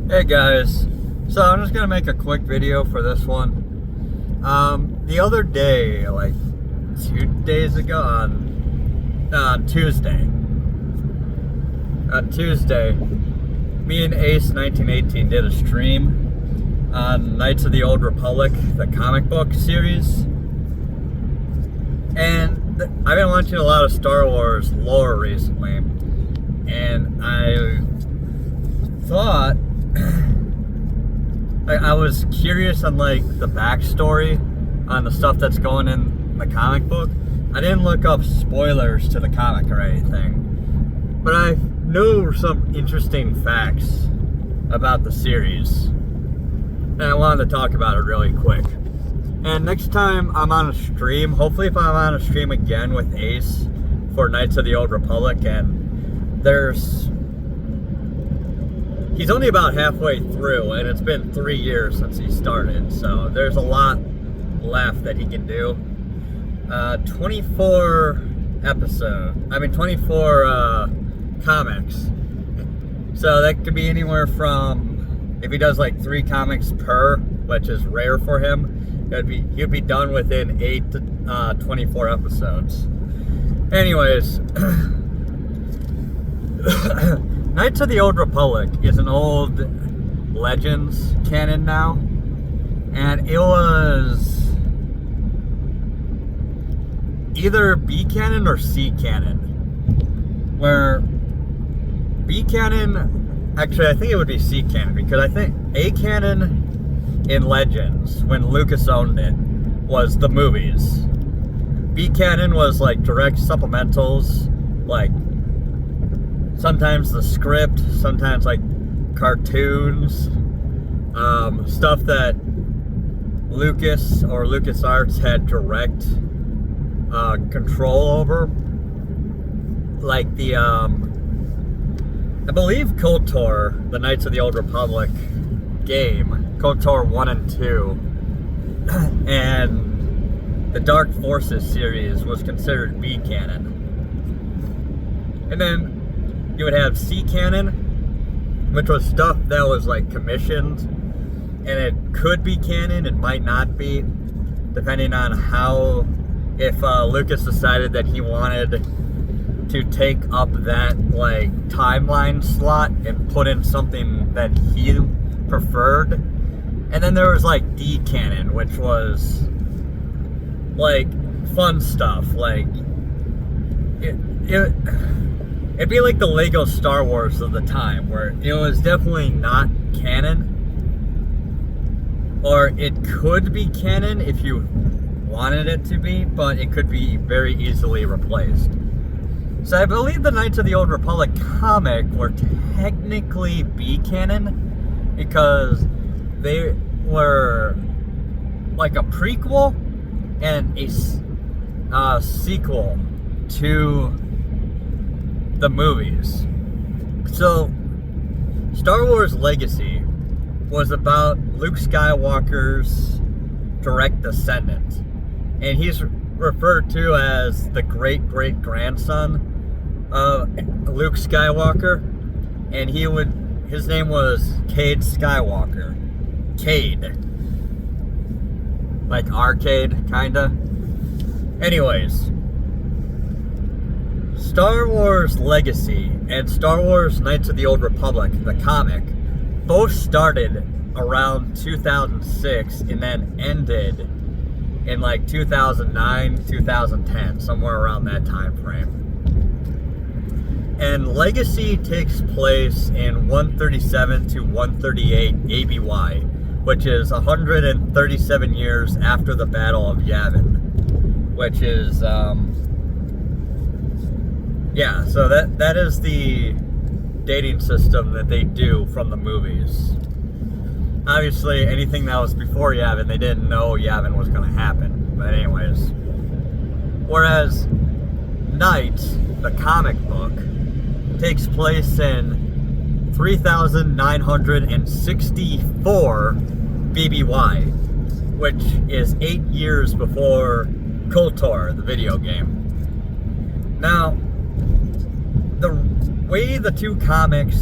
Hey guys, so I'm just gonna make a quick video for this one. The other day, like 2 days ago, on Tuesday, me and Ace 1918 did a stream on Knights of the Old Republic, the comic book series, and I've been watching a lot of Star Wars lore recently, and I thought I was curious on like the backstory on the stuff that's going in the comic book. I didn't look up spoilers to the comic or anything, but I knew some interesting facts about the series, and I wanted to talk about it really quick. And next time I'm on a stream, hopefully if I'm on a stream again with Ace for Knights of the Old Republic, and he's only about halfway through, and it's been 3 years since he started, so there's a lot left that he can do. 24 comics. So that could be anywhere from, if he does like 3 comics per, which is rare for him, he'd be done within 8 to 24 episodes. Anyways, Knights of the Old Republic is an old Legends canon now, and it was either B canon or C canon, where B canon, actually I think it would be C canon, because I think A canon in Legends, when Lucas owned it, was the movies. B canon was like direct supplementals, like sometimes the script, sometimes like cartoons, stuff that Lucas or LucasArts had direct control over, like the I believe KOTOR, the Knights of the Old Republic game, KOTOR 1 and 2, and the Dark Forces series was considered B canon. And then you would have C canon, which was stuff that was like commissioned, and it could be canon, it might not be, depending on how, if Lucas decided that he wanted to take up that like timeline slot and put in something that he preferred. And then there was like D canon, which was like fun stuff, like it'd be like the Lego Star Wars of the time, where it was definitely not canon, or it could be canon if you wanted it to be, but it could be very easily replaced. So I believe the Knights of the Old Republic comic were technically B canon, because they were like a prequel and a sequel to the movies. So Star Wars Legacy was about Luke Skywalker's direct descendant, and he's referred to as the great-great-grandson of Luke Skywalker, and his name was Cade Skywalker. Cade, like arcade, kinda. Anyways, Star Wars Legacy and Star Wars Knights of the Old Republic, the comic, both started around 2006 and then ended in like 2009, 2010, somewhere around that time frame. And Legacy takes place in 137 to 138 ABY, which is 137 years after the Battle of Yavin, which is yeah, so that is the dating system that they do from the movies. Obviously, anything that was before Yavin, they didn't know Yavin was going to happen. But anyways, whereas Knights, the comic book, takes place in 3964 BBY, which is 8 years before KOTOR, the video game. Now, the way the two comics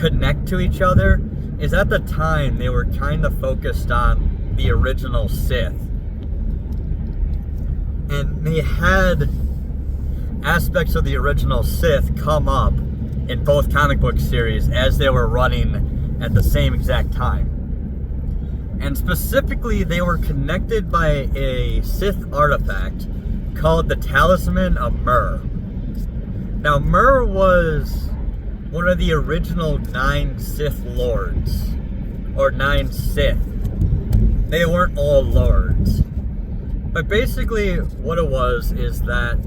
connect to each other is at the time they were kind of focused on the original Sith. And they had aspects of the original Sith come up in both comic book series as they were running at the same exact time. And specifically, they were connected by a Sith artifact called the Talisman of Myrrh. Now, Myrrh was one of the original 9 Sith Lords, or 9 Sith. They weren't all Lords. But basically, what it was is that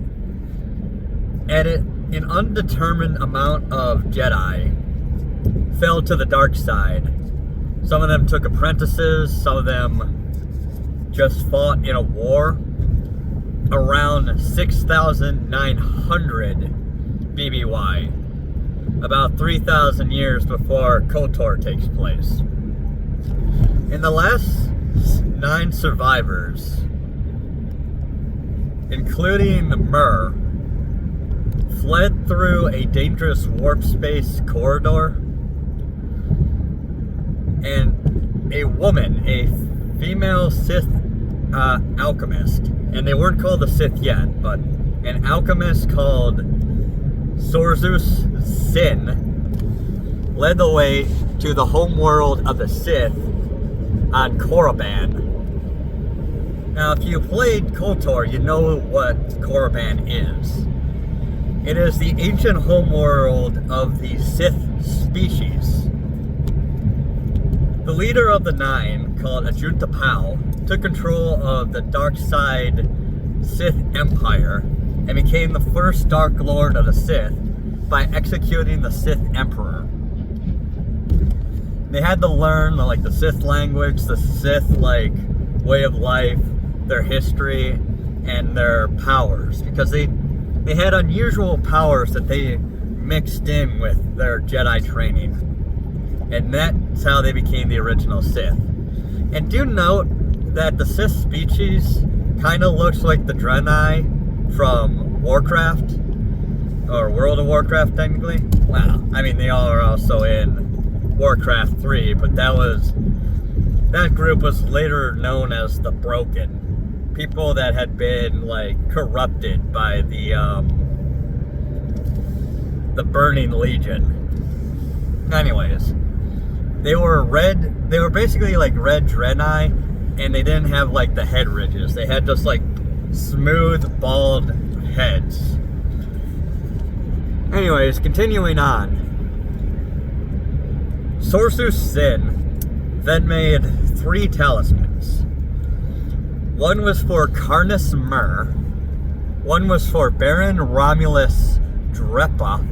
an undetermined amount of Jedi fell to the dark side. Some of them took apprentices, some of them just fought in a war. Around 6,900 BBY, about 3,000 years before KOTOR takes place. And the last 9 survivors, including Myrrh, fled through a dangerous warp space corridor, and a woman, a female Sith alchemist, and they weren't called the Sith yet, but an alchemist called Sorzus Sin led the way to the homeworld of the Sith on Korriban. Now, if you played KOTOR, you know what Korriban is. It is the ancient homeworld of the Sith species. The leader of the 9, called Ajunta Pao, took control of the dark side Sith Empire and became the first Dark Lord of the Sith by executing the Sith Emperor. They had to learn the Sith language, the Sith way of life, their history, and their powers, because they had unusual powers that they mixed in with their Jedi training. And that's how they became the original Sith. And do note that the Sith species kind of looks like the Draenei from Warcraft, or World of Warcraft technically. Well, I mean, they all are also in Warcraft 3, but that group was later known as the Broken. People that had been corrupted by the Burning Legion. Anyways, they were basically red Draenei, and they didn't have the head ridges. They had just smooth, bald heads. Anyways, continuing on. Sorzus Sin then made 3 talismans. One was for Carnus Myrrh, one was for Baron Romulus Drepa,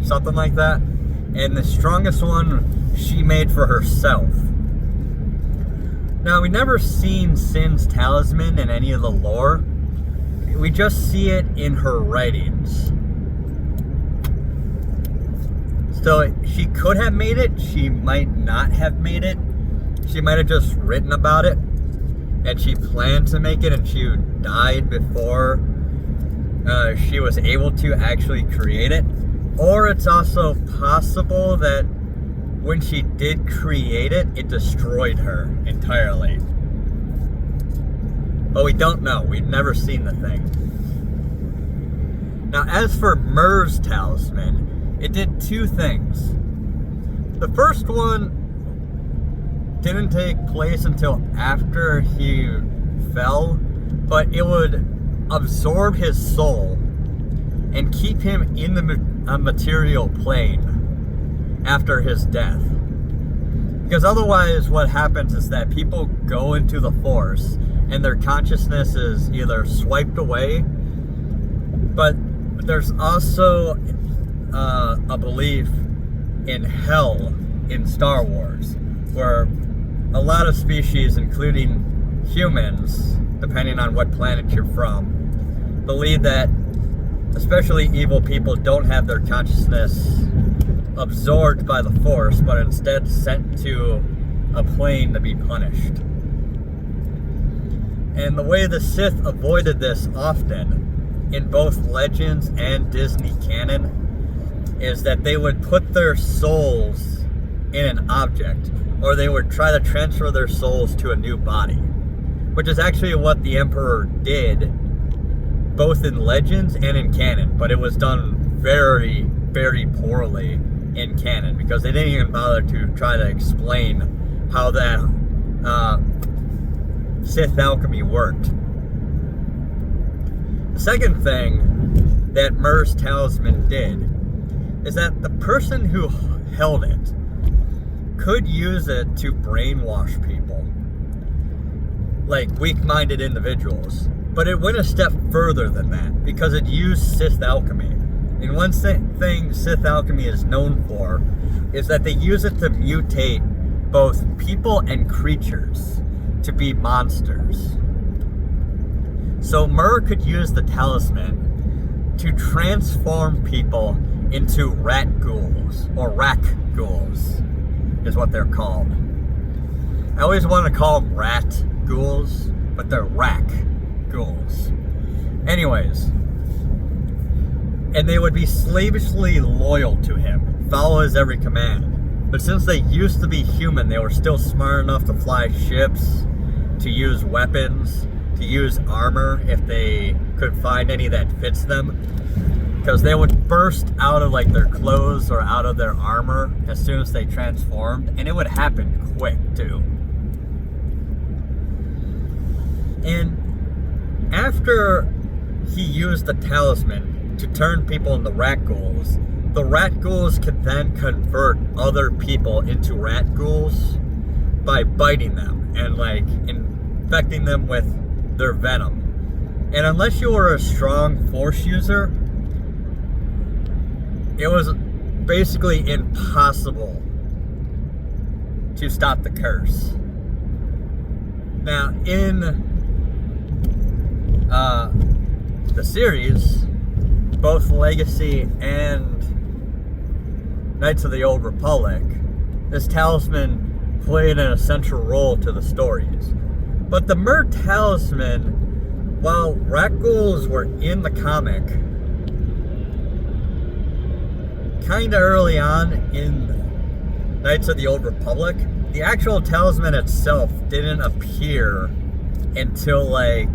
something like that, and the strongest one she made for herself. Now, we never seen Sin's talisman in any of the lore. We just see it in her writings. So she could have made it, she might not have made it. She might have just written about it, and she planned to make it, and she died before she was able to actually create it. Or it's also possible that when she did create it, it destroyed her entirely. But we don't know. We've never seen the thing. Now, as for Myrrh's talisman, it did 2 things. The first one didn't take place until after he fell, but it would absorb his soul and keep him in the material plane after his death. Because otherwise what happens is that people go into the Force and their consciousness is either swiped away, but there's also a belief in hell in Star Wars, where a lot of species, including humans, depending on what planet you're from, believe that especially evil people don't have their consciousness absorbed by the Force, but instead sent to a plane to be punished. And the way the Sith avoided this often, in both Legends and Disney canon, is that they would put their souls in an object, or they would try to transfer their souls to a new body, which is actually what the Emperor did both in Legends and in canon, but it was done very, very poorly in canon because they didn't even bother to try to explain how that Sith alchemy worked. The second thing that Myr's talisman did is that the person who held it could use it to brainwash people, like weak-minded individuals. But it went a step further than that because it used Sith alchemy. And one thing Sith alchemy is known for is that they use it to mutate both people and creatures to be monsters. So Myr could use the talisman to transform people into rat ghouls, or rak ghouls is what they're called. I always want to call them rat ghouls, but they're rak ghouls. Anyways, and they would be slavishly loyal to him, follow his every command. But since they used to be human, they were still smart enough to fly ships, to use weapons, to use armor if they could find any that fits them. Because they would burst out of like their clothes or out of their armor as soon as they transformed, and it would happen quick too. And after he used the talisman to turn people into rat ghouls, the rat ghouls could then convert other people into rat ghouls by biting them and like infecting them with their venom. And unless you were a strong force user, it was basically impossible to stop the curse. Now, in the series, both Legacy and Knights of the Old Republic, this talisman played an essential role to the stories. But the Myr talisman, while rat ghouls were in the comic kinda early on in Knights of the Old Republic, the actual talisman itself didn't appear until like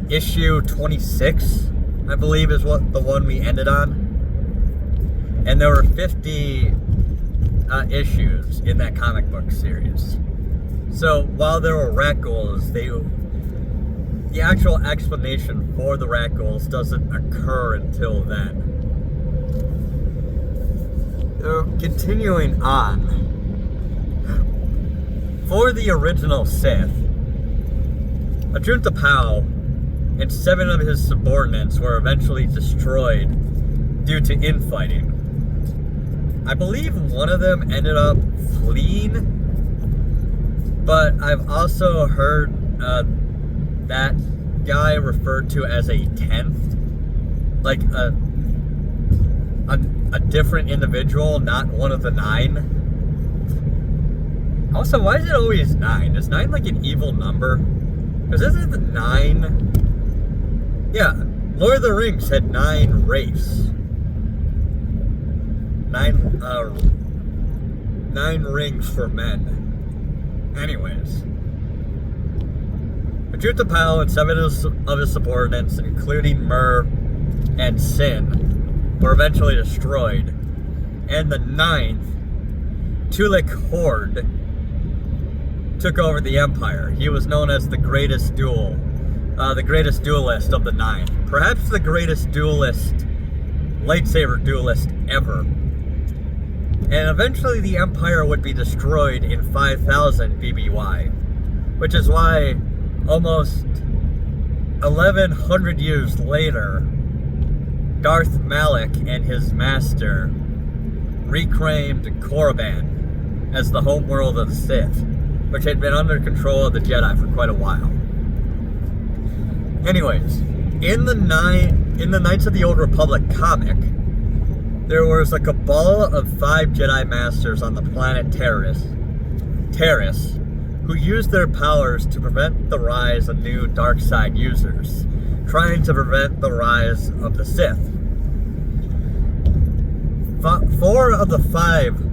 issue 26, I believe is what the one we ended on. And there were 50 issues in that comic book series. So while there were rat ghouls, the actual explanation for the rat ghouls doesn't occur until then. Continuing on, for the original Sith, Ajunta Pao and 7 of his subordinates were eventually destroyed due to infighting. I believe one of them ended up fleeing, but I've also heard that guy referred to as a 10th, like a different individual, not one of the 9. Also, why is it always 9? Is 9 like an evil number? Because isn't the 9? Yeah, Lord of the Rings had 9 wraiths. 9 rings for men. Anyways, Ajunta Pao and 7 of his subordinates, including Myr and Sin, were eventually destroyed. And the 9th, Tulik Horde, took over the Empire. He was known as the greatest duelist of the 9. Perhaps the greatest lightsaber duelist ever. And eventually the Empire would be destroyed in 5000 BBY, which is why almost 1100 years later, Darth Malak and his master reclaimed Korriban as the homeworld of the Sith, which had been under control of the Jedi for quite a while. Anyways, in the Knights of the Old Republic comic, there was a cabal of 5 Jedi Masters on the planet Terrace, who used their powers to prevent the rise of new dark side users. trying to prevent the rise of the Sith. 4 of the 5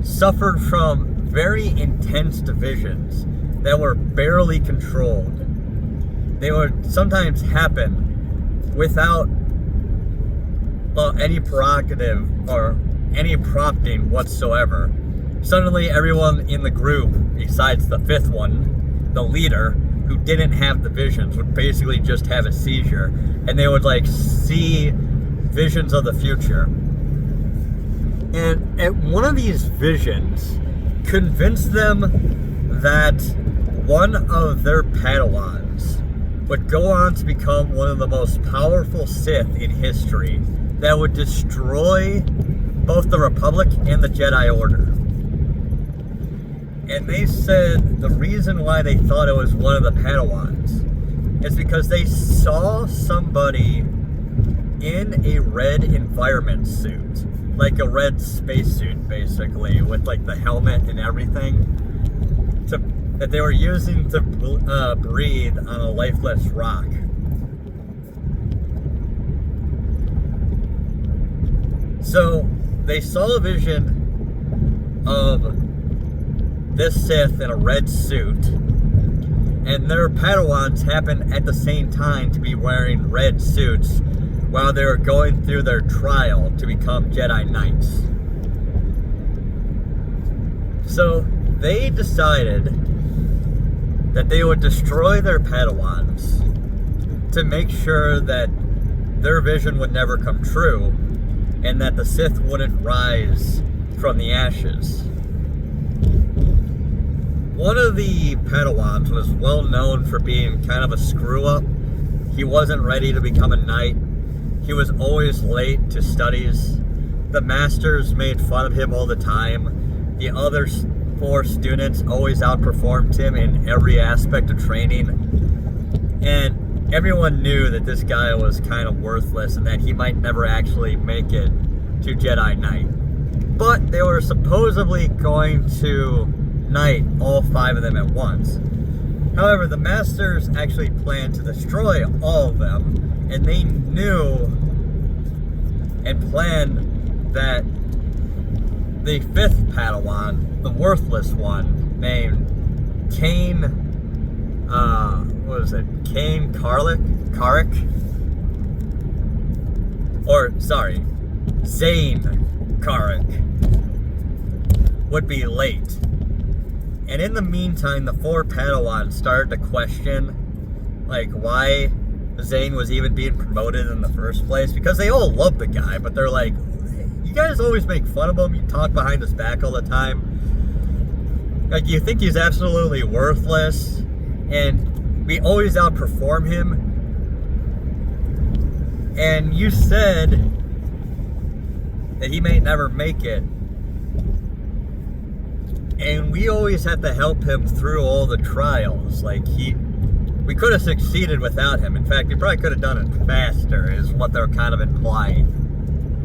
suffered from very intense divisions that were barely controlled. They would sometimes happen without any prerogative or any prompting whatsoever. Suddenly everyone in the group, besides the 5th one, the leader, who didn't have the visions, would basically just have a seizure, and they would like see visions of the future. And at one of these visions convinced them that one of their Padawans would go on to become one of the most powerful Sith in history that would destroy both the Republic and the Jedi Order. And they said the reason why they thought it was one of the Padawans is because they saw somebody in a red environment suit, like a red spacesuit basically, with like the helmet and everything, that they were using to breathe on a lifeless rock. So they saw a vision of this Sith in a red suit, and their Padawans happened at the same time to be wearing red suits while they were going through their trial to become Jedi Knights. So they decided that they would destroy their Padawans to make sure that their vision would never come true and that the Sith wouldn't rise from the ashes. One of the Padawans was well known for being kind of a screw-up. He wasn't ready to become a knight. He was always late to studies. The masters made fun of him all the time. The other 4 students always outperformed him in every aspect of training. And everyone knew that this guy was kind of worthless and that he might never actually make it to Jedi Knight. But they were supposedly going to knight all 5 of them at once. However, the masters actually planned to destroy all of them, and they knew and planned that the 5th Padawan, the worthless one, named Kane, Kane Karek? Zane Karek, would be late. And in the meantime, the 4 Padawans started to question, like, why Zane was even being promoted in the first place. Because they all love the guy, but they're like, you guys always make fun of him. You talk behind his back all the time. Like, you think he's absolutely worthless, and we always outperform him. And you said that he may never make it. And we always had to help him through all the trials. Like, we could have succeeded without him. In fact, we probably could have done it faster, is what they're kind of implying.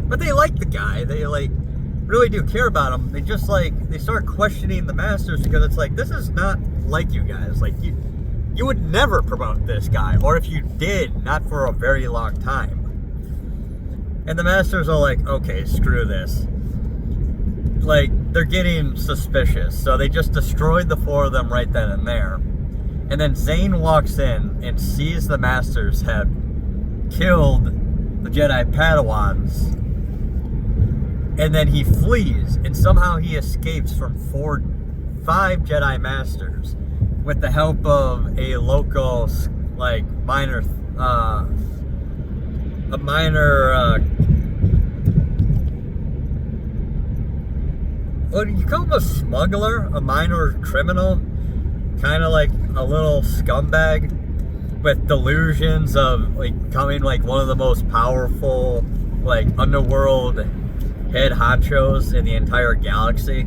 But they like the guy. They, like, really do care about him. They just, like, they start questioning the masters because it's like, this is not like you guys. Like, you would never promote this guy. Or if you did, not for a very long time. And the masters are like, okay, screw this. Like, they're getting suspicious, so they just destroyed the 4 of them right then and there. And then Zane walks in and sees the masters have killed the Jedi Padawans. And then he flees, and somehow he escapes from 5 Jedi Masters with the help of a local, like, what do you call him, a smuggler? A minor criminal? Kind of like a little scumbag with delusions of, like, becoming, like, one of the most powerful, like, underworld head honchos in the entire galaxy.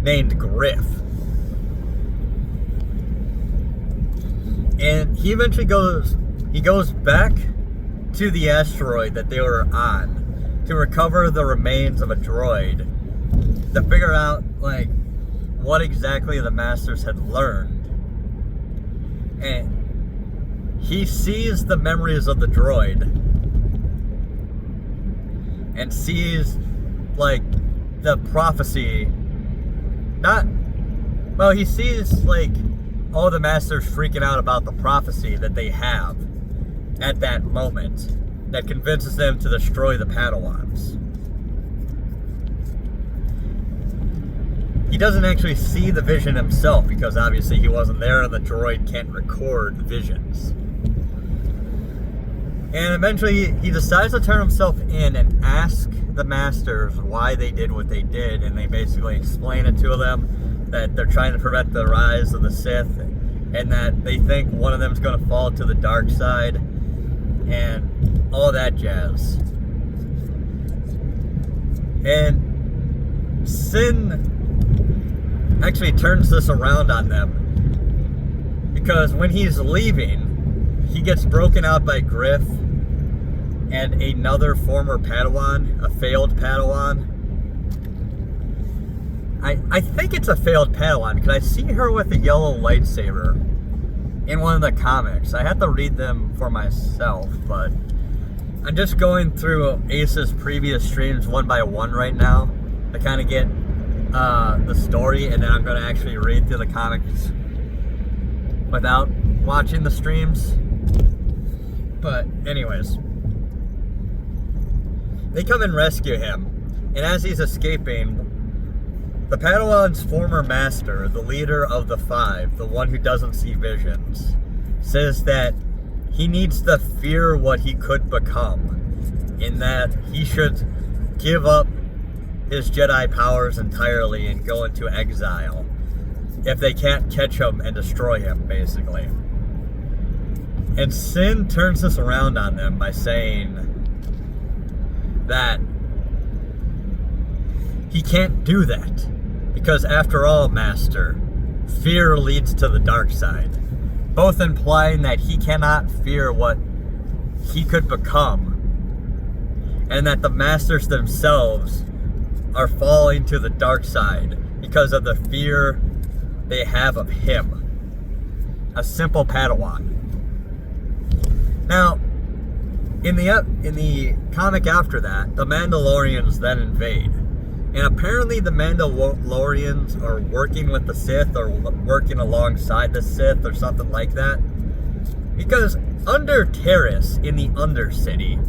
Named Griff. And he eventually goes back to the asteroid that they were on to recover the remains of a droid, to figure out, like, what exactly the masters had learned. And he sees the memories of the droid and sees, like, the prophecy. He sees, like, all the masters freaking out about the prophecy that they have at that moment that convinces them to destroy the Padawans. He doesn't actually see the vision himself because obviously he wasn't there and the droid can't record visions. And eventually he decides to turn himself in and ask the masters why they did what they did, and they basically explain it to them that they're trying to prevent the rise of the Sith and that they think one of them is going to fall to the dark side and all that jazz. And Sin actually turns this around on them because when he's leaving, he gets broken out by Griff and another former Padawan, a failed Padawan. I think it's a failed Padawan because I see her with a yellow lightsaber in one of the comics. I have to read them for myself, but I'm just going through Ace's previous streams one by one right now to kind of get the story, and then I'm going to actually read through the comics without watching the streams. But anyways, they come and rescue him, and as he's escaping, the Padawan's former master, the leader of the Five, the one who doesn't see visions, says that he needs to fear what he could become, in that he should give up his Jedi powers entirely and go into exile if they can't catch him and destroy him, basically. And Sin turns this around on them by saying that he can't do that because, after all, Master, fear leads to the dark side, both implying that he cannot fear what he could become and that the Masters themselves are falling to the dark side because of the fear they have of him, a simple Padawan. Now, in the comic after that, the Mandalorians then invade, and apparently the Mandalorians are working with the Sith or working alongside the Sith or something like that, because under Terrace in the Undercity,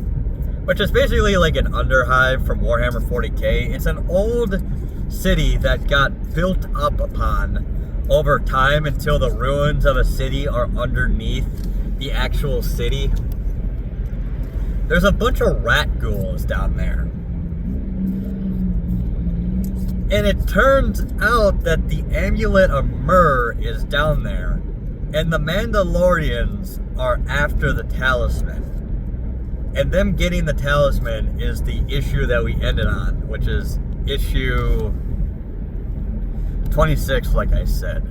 which is basically like an underhive from Warhammer 40k. It's an old city that got built up upon over time until the ruins of a city are underneath the actual city. There's a bunch of rat ghouls down there. And it turns out that the amulet of Myrrh is down there, and the Mandalorians are after the talisman. And them getting the talisman is the issue that we ended on, which is issue 26, like I said.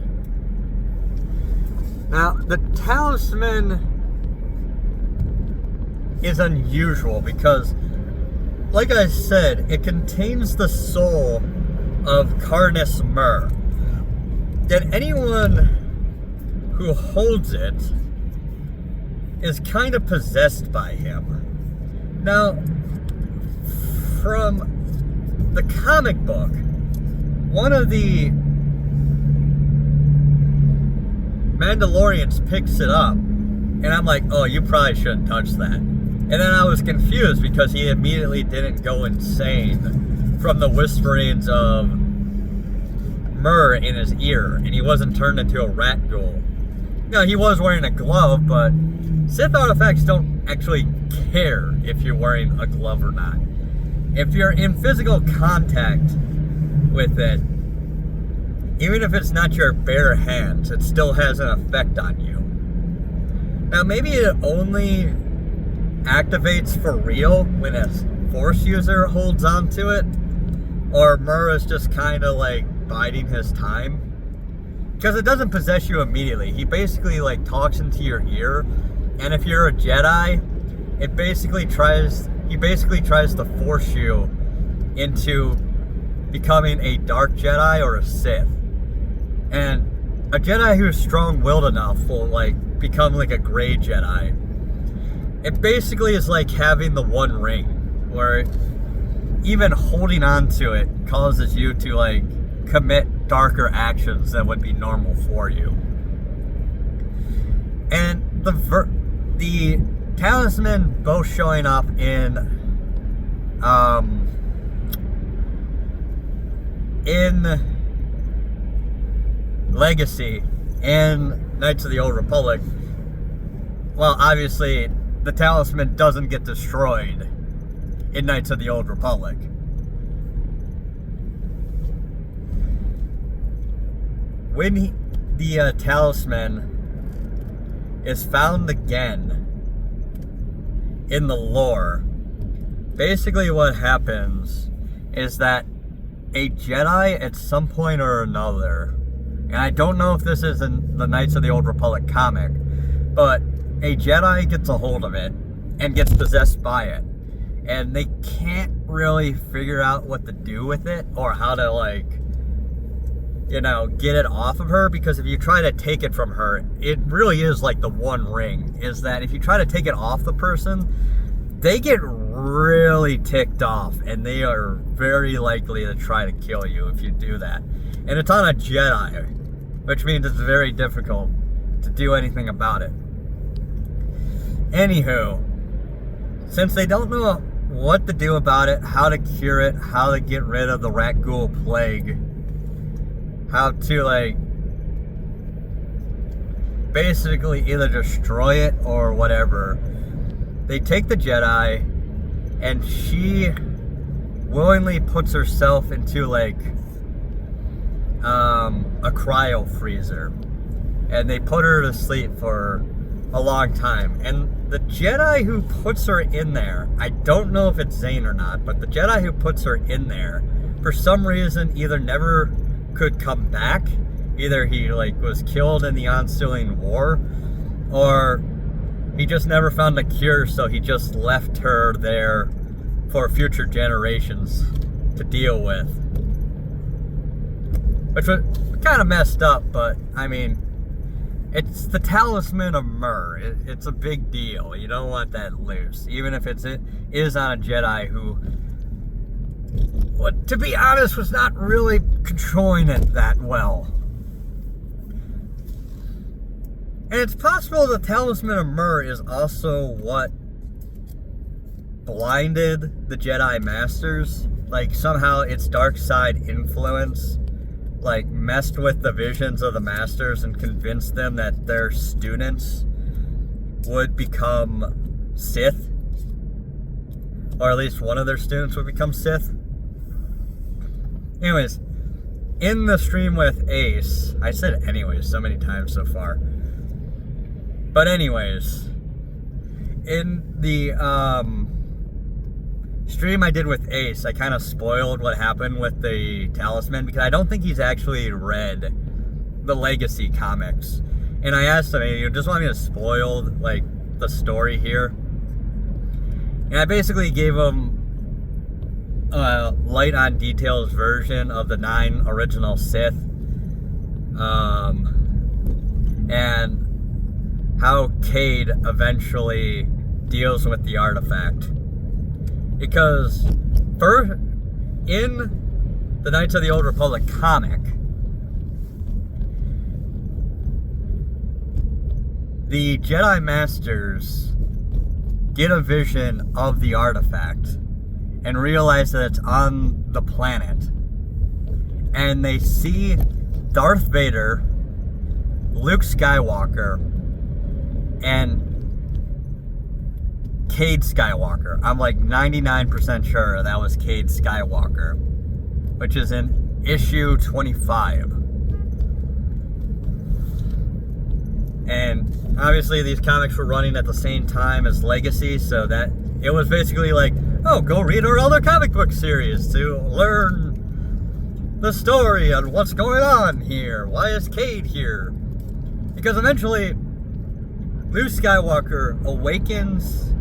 Now, the talisman is unusual because, like I said, it contains the soul of Carnus Myrrh. And anyone who holds it is kind of possessed by him. Now, from the comic book, one of the Mandalorians picks it up, and I'm like, oh, you probably shouldn't touch that. And then I was confused because he immediately didn't go insane from the whisperings of Myrrh in his ear, and he wasn't turned into a rat ghoul. Now, he was wearing a glove, but Sith artifacts don't actually care if you're wearing a glove or not. If you're in physical contact with it, even if it's not your bare hands, it still has an effect on you. Now, maybe it only activates for real when a Force user holds on to it, or Myrrh is just kind of like biding his time. Because it doesn't possess you immediately. He basically like talks into your ear, and if you're a Jedi, he basically tries to force you into becoming a dark Jedi or a Sith. And a Jedi who's strong-willed enough will like become like a gray Jedi. It basically is like having the One Ring, where even holding on to it causes you to like commit darker actions that would be normal for you. And the talisman both showing up in Legacy and Knights of the Old Republic, well, obviously the talisman doesn't get destroyed in Knights of the Old Republic. When the talisman is found again in the lore, basically what happens is that a Jedi at some point or another, and I don't know if this is in the Knights of the Old Republic comic, but a Jedi gets a hold of it and gets possessed by it, and they can't really figure out what to do with it or how to, like, you know, get it off of her, because if you try to take it from her, it really is like the One Ring, is that if you try to take it off the person, they get really ticked off, and they are very likely to try to kill you if you do that. And it's on a Jedi, which means it's very difficult to do anything about it. Anywho, since they don't know what to do about it, how to cure it, how to get rid of the rat ghoul plague, how to, like, basically either destroy it or whatever, they take the Jedi, and she willingly puts herself into, like, a cryo freezer, and they put her to sleep for a long time. And the Jedi who puts her in there, I don't know if it's Zane or not, but the Jedi who puts her in there, for some reason, either never could come back, either he, like, was killed in the ensuing war, or he just never found a cure, so he just left her there for future generations to deal with. Which was kind of messed up, but, I mean, it's the Talisman of Myrrh. It's a big deal. You don't want that loose, even if it is on a Jedi who, well, to be honest, was not really controlling it that well. And it's possible the Talisman of Myrrh is also what blinded the Jedi Masters. Like, somehow its dark side influence, like, messed with the visions of the Masters and convinced them that their students would become Sith. Or at least one of their students would become Sith. Anyways, in the stream with Ace, I said anyways so many times so far. But anyways, in the stream I did with Ace, I kind of spoiled what happened with the talisman, because I don't think he's actually read the Legacy comics. And I asked him, you just want me to spoil, like, the story here? And I basically gave him a light on details version of the 9 original Sith, and how Cade eventually deals with the artifact. Because in the Knights of the Old Republic comic, the Jedi Masters get a vision of the artifact and realize that it's on the planet. And they see Darth Vader, Luke Skywalker, and Cade Skywalker. I'm like 99% sure that was Cade Skywalker, which is in issue 25. And obviously these comics were running at the same time as Legacy, so that it was basically like, oh, go read our other comic book series to learn the story on what's going on here. Why is Cade here? Because eventually Luke Skywalker awakens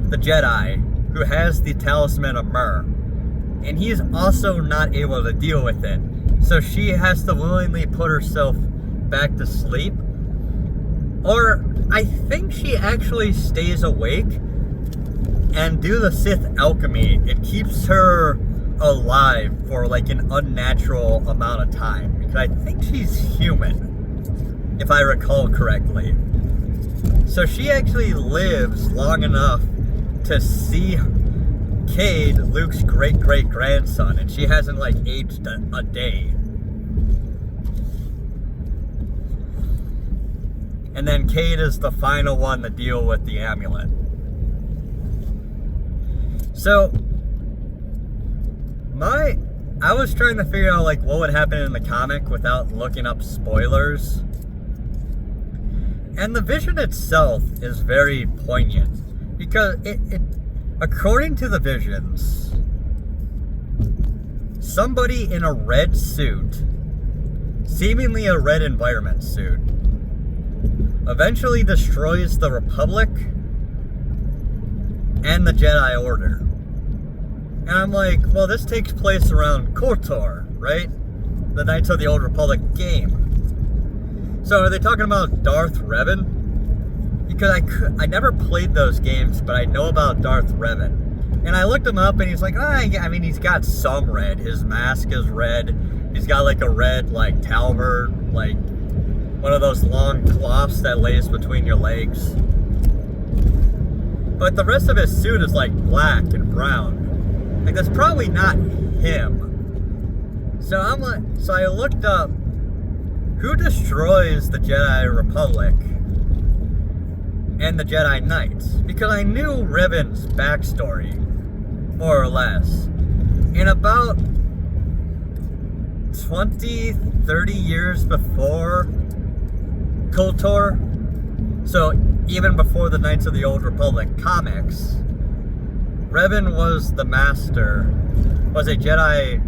the Jedi who has the Talisman of Myrrh, and he's also not able to deal with it. So she has to willingly put herself back to sleep Or I think she actually stays awake, and due to the Sith alchemy, it keeps her alive for like an unnatural amount of time. Because I think she's human, if I recall correctly. So she actually lives long enough to see Cade, Luke's great-great-grandson, and she hasn't like aged a day. And then Cade is the final one to deal with the amulet. So, I was trying to figure out like what would happen in the comic without looking up spoilers. And the vision itself is very poignant because it according to the visions, somebody in a red suit, seemingly a red environment suit, eventually destroys the Republic and the Jedi Order. And I'm like, well, this takes place around KOTOR, right? The Knights of the Old Republic game. So are they talking about Darth Revan? Because I never played those games, but I know about Darth Revan. And I looked him up, and he's like, I mean, he's got some red. His mask is red. He's got like a red, like, talberd, like one of those long cloths that lays between your legs. But the rest of his suit is like black and brown. Like, that's probably not him. So I looked up who destroys the Jedi Republic and the Jedi Knights, because I knew Revan's backstory, more or less. In about 20, 30 years before KOTOR, so even before the Knights of the Old Republic comics, Revan was the master, was a Jedi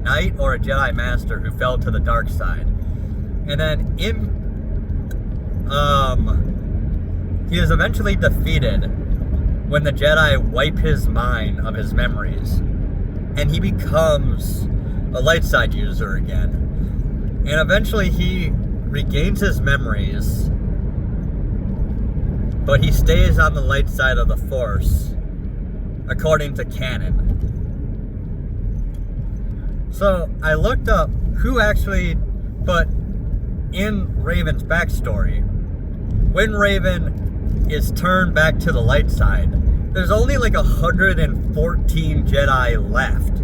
Knight or a Jedi Master who fell to the dark side. And then he is eventually defeated when the Jedi wipe his mind of his memories, and he becomes a light side user again. And eventually he regains his memories, but he stays on the light side of the Force, according to canon. So I looked up who actually, but in Raven's backstory, when Raven is turned back to the light side, there's only like 114 Jedi left.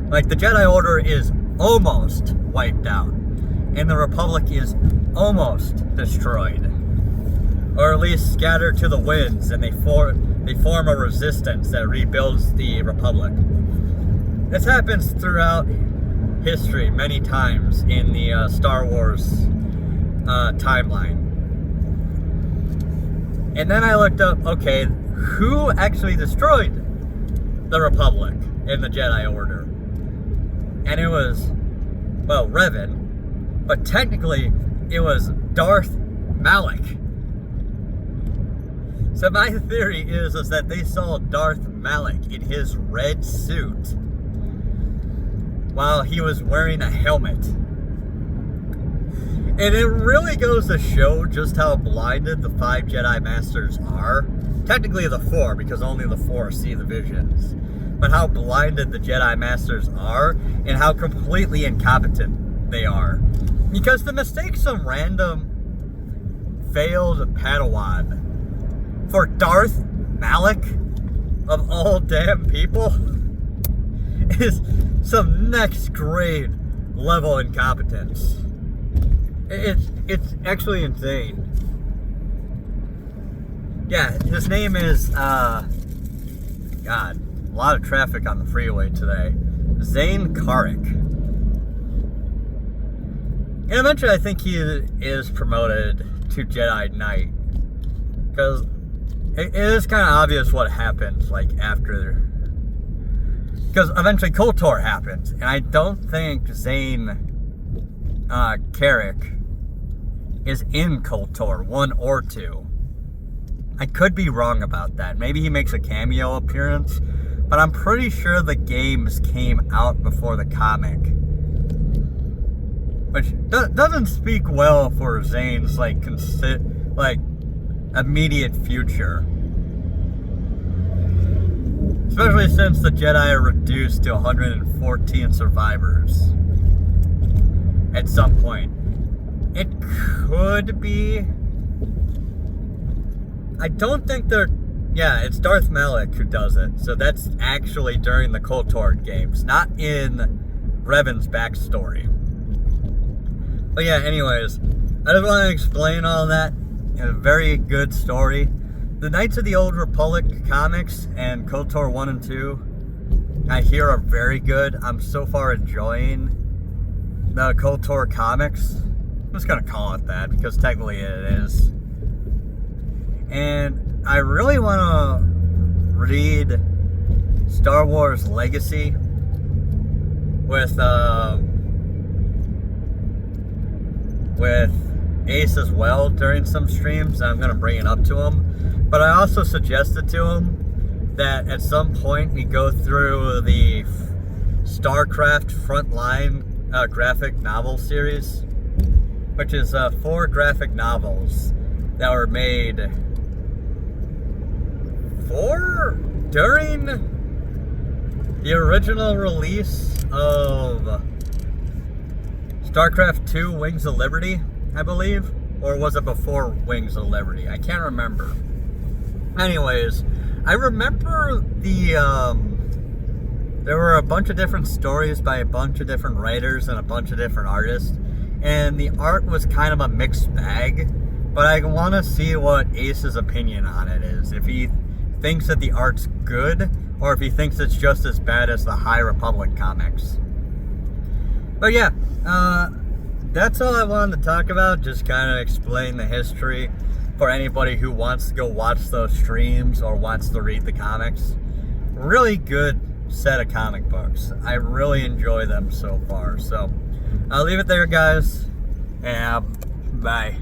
Like, the Jedi Order is almost wiped out, and the Republic is almost destroyed, or at least scattered to the winds, and they form a resistance that rebuilds the Republic. This happens throughout history many times in the Star Wars timeline. And then I looked up, okay, who actually destroyed the Republic and the Jedi Order? And it was, well, Revan, but technically it was Darth Malak. So my theory is that they saw Darth Malak in his red suit while he was wearing a helmet. And it really goes to show just how blinded the 5 Jedi Masters are. Technically the 4, because only the 4 see the visions. But how blinded the Jedi Masters are, and how completely incompetent they are. Because the mistake some random failed Padawan for Darth Malak, of all damn people, is some next grade level incompetence. It's actually insane. Yeah, his name is, God, a lot of traffic on the freeway today. Zane Karek. And eventually I think he is promoted to Jedi Knight. Because it is kind of obvious what happens, like, after. Because eventually KOTOR happens. And I don't think Zane Karek is in KOTOR 1 or 2. I could be wrong about that. Maybe he makes a cameo appearance, but I'm pretty sure the games came out before the comic, which doesn't speak well for Zane's like like, immediate future. Especially since the Jedi are reduced to 114 survivors at some point. It could be... I don't think they're... Yeah, it's Darth Malak who does it. So that's actually during the KOTOR games, not in Revan's backstory. But yeah, anyways, I just want to explain all that in a very good story. The Knights of the Old Republic comics and KOTOR 1 and 2, I hear are very good. I'm so far enjoying the KOTOR comics. I'm just going to call it that because technically it is. And I really want to read Star Wars Legacy with Ace as well during some streams. I'm going to bring it up to him. But I also suggested to him that at some point we go through the StarCraft Frontline graphic novel series, which is 4 graphic novels that were made during the original release of StarCraft 2 Wings of Liberty, I believe. Or was it before Wings of Liberty? I can't remember. Anyways, I remember there were a bunch of different stories by a bunch of different writers and a bunch of different artists, and the art was kind of a mixed bag, but I want to see what Ace's opinion on it is. If he thinks that the art's good, or if he thinks it's just as bad as the High Republic comics. But yeah, that's all I wanted to talk about, just kind of explain the history for anybody who wants to go watch those streams or wants to read the comics. Really good set of comic books. I really enjoy them so far. So I'll leave it there, guys. And bye.